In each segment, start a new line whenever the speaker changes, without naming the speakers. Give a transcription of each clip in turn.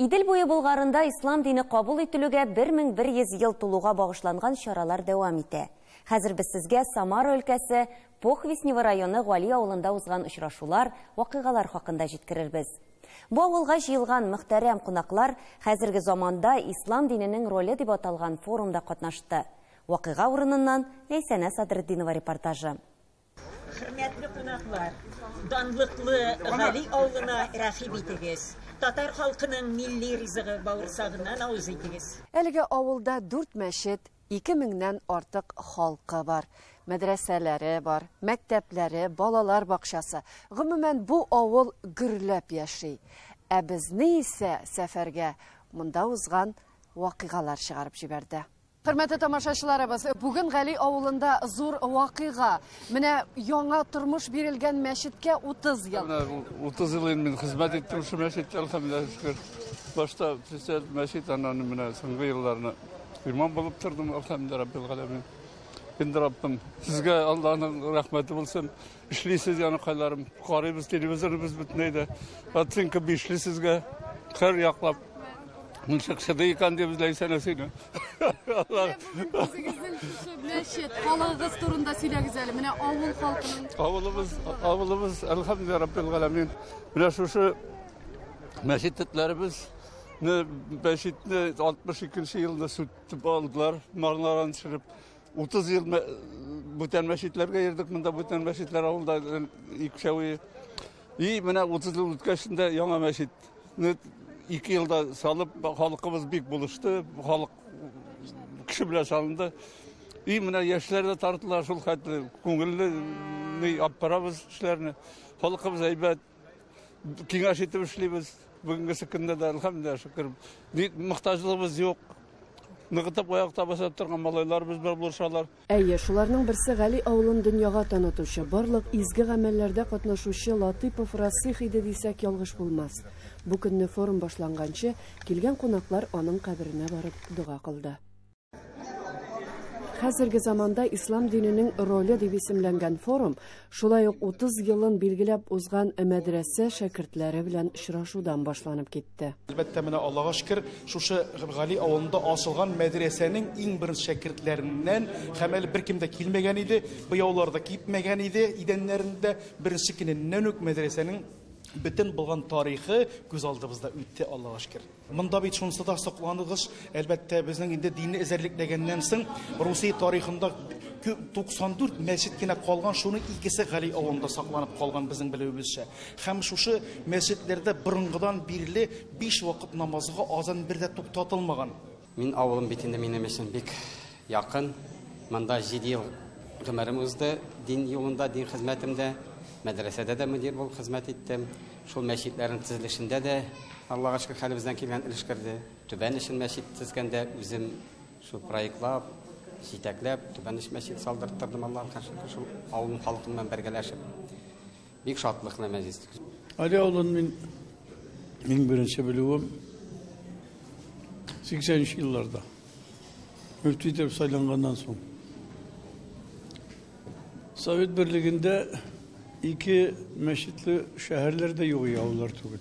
Идел буе Болгарында ислам дини кабул ителүгә 1100 ел тулуга багышланган чаралар дәвам итә. Хәзер без сезгә Самара өлкәсе Похвеснево районы Гали авылында узган очрашулар, вакыйгалар хакында җиткерербез. Бу авылга җыелган мөхтәрәм кунаклар хәзерге заманда ислам диненең роле дип аталган форумда катнашты. Вакыйга урыныннан Ләйсәнә Садретдинова репортажы.
Хөрмәтле кунаклар, данлыклы Гали авылына рәхим итегез. Татар халкының милли ризыгы бауырсагыннан авыз итегез.
Әлеге авылда 4 мәчет, 2000-нән артык халкы бар. Мәдрәсәләре бар, мәктәпләре, балалар бакчасы. Гомумән бу авыл гөрләп яши. Ә безне исә сәфәргә монда узган вакыйгалар чыгарып җибәрде. Хөрмәтле тамашачыларыбыз, бүген Гали авылында зур вакыйга. Менә яңа тормыш бирелгән мәчеткә 30 ел.
30 ел мин хезмәт иттем шу мәчеткә, әлхәмдүлилләh. Башта фестиваль мәчет аннан менә соңгы елларны имам булып тордым, әлхәмдүлилләh. Инде Раббым, сезгә Аллаһның рәхмәте булсын. Эшлисез яны кайларым, карыйбыз телевизорыбыз бөтенләй. Оценка бишле сезгә һәр яклап. Мунчакшыда икән дип Ләйсәнәсенә.
Үзегезнең мәчет халыгыз турында сөйләгез әле. Менә авыл халкының
Авылыбыз әлхәмдүлилләh Раббил галәмин. Менә шушы мәчетләребез мәчетне 62 елда сүтеп алдылар, марнаран төшереп. 30 ел бүтән мәчетләргә йөрдек, монда бүтән мәчетләр авылда икшәве. И менә 30 ел үткәчендә яңа мәчетне 2 елда салып, халкыбыз бик булышты, халык кеше белән салынды. И менә яшьләр дә тартылар шул хәтле, күңелле аппарабыз эшләрне. Халкыбыз әйбәт, киңәш итеп эшлибез. Бүгенге көндә дә әлхәмдүлилләh шөкер. Мохтаҗлыгыбыз юк. Ныгытып аякта басып торган малайларыбыз бар булышалар.
Әйе, шуларның берсе Гали авылын дөньяга танытучы, барлык изге гамәлләрдә катнашучы Латыйпов Расих иде дисәк ялгыш булмас. Бу көнне форум башланганчы килгән кунаклар аның каберенә барып дуга кылды. Хәзерге заманда ислам диненең роле дип исемләнгән форум шулай ук 30 елын билгеләп узган мәдрәсә шәкертләре белән очрашудан башланып китте.
Әлбәттә, менә Аллаһка шөкер, шушы Гали авылында ачылган мәдрәсәнең иң беренче шәкертләреннән һәм әле беркем дә килмәгән иде, бу яуларда кипмәгән иде, идәннәрендә беренче көннән үк мәдрәсәнең bütün bulgan tarihi göz aldığımızda ütte Allah'a şükür. Mında bir şunsa da saklaندığız, elbette bizden indi dini ezerliklegenden soң Rusiya tarixinde 94 mescitkine kalgan, şunun ikisi GAli avında saklanıp kalgan bizim bilibizçe. Hem şuşu mescitlerde bırıngıdan birli 5 vakit namazıga azan bir de toptatılmagan.
Min avılım bitinde benim için bek yakın. Manda 7 yıl ömrüm uzdu. Din yolunda, din hizmetimde. Medresede de müdür bulup hizmet ettim. Şol meşitlerin tizilişinde de Allah'a şükür halimizden kelgen ilişkirdi. Tüben için meşit tizgende üzüm şu proyektlap, jiteklep, tüben iş meşit saldırttırdım Allah'a şükür. Şu avlum halkımla bergeleşip. Büyük şartlıkla meclistik.
Ali avlunun min birinci bilüğüm 80 yıllarda. Müftü edip saylangandan sonra. Sovyet Birliği'nde 2 meşitli şehirlerde yok yavrular tugul.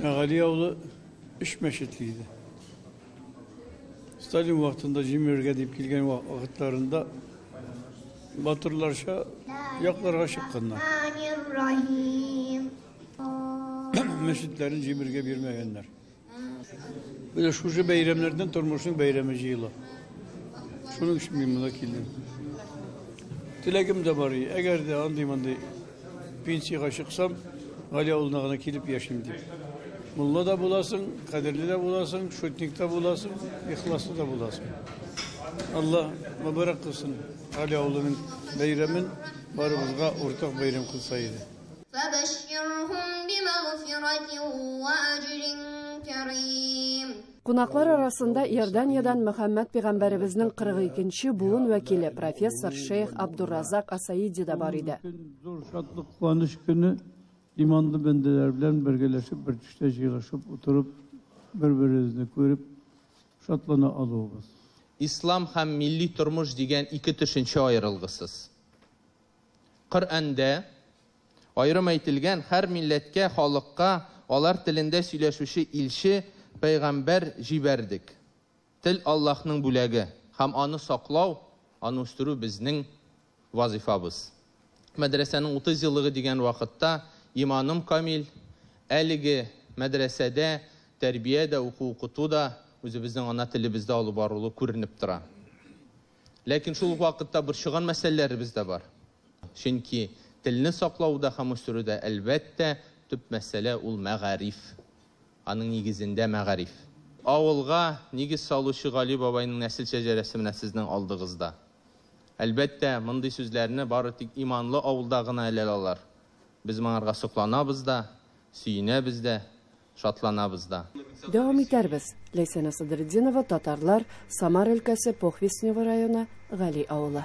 GAli avlu 3 meşitliydi. Stalin vaktinde Cimirge deyip gelgen vakitlerinde Batırlarşa yaklara çıkkınlar. Meşitlerin Cimirge bilmeyenler. Bir de şu beyramlardan Tormuş'un beyramıcı yılı. Şunun için mimuna kildim. Dileğim de var. Eğer de andımanda pensiyaga çıksam, Gali avluna kilip yaşayayım diye. Mulla da bulasın, kaderli de bulasın, şutnik de bulasın, ihlaslı da bulasın. Allah mübarek kılsın. Gali avlunun beyramın barımızga ortak beyram kılsaydı.
Кунаклар арасында Иорданиядән Мөхәммәд пәйгамбәребезнең 42нче буын вәкиле профессор Шейх Абдурразак Асаиди да бар иде.
Зур şatlık, kuvaniş günü imanlı bendeler bilen birleşip bir tüşte jığışıp oturup birbirimizni görüp şatlana alıyoruz.
İslam hem milli turmuş degen iki düşünce ayrılgısız. Kur'an'da ayrım aytilgan her milletke, halkka алар телендә сөйләшүче илче, пәйгамбәр җибәрдек. Тел Аллаһның бүләге, һәм аны саклау, аны үстерү безнең вазифабыз. Мәдрәсәнең 30 еллыгы дигән вакытта иманым камил, әлеге мәдрәсәдә тәрбиядә, укытуда үзебезнең ана телебездә алып барылуы күренеп тора. Ләкин шул вакытта борчыган мәсьәләләребез дә бар. Чөнки телне саклауда һәм үстерүдә әлбәттә төп мәсьәлә ул мәгариф. Аның нигезендә мәгариф. Авылга нигез салучы Гали бабайның нәсел шәҗәрәсе менә сезнең алдыгызда. Әлбәттә, мондый сүзләрне бары тик иманлы авылда гына әле алалар. Без моңарга сокланабыз да, сөенәбез дә, шатланабыз да.
Дәвам итәрбез. Ләйсәнә Садретдинова, татарлар, Самар өлкәсе, Похвеснево районы, Гали авылы.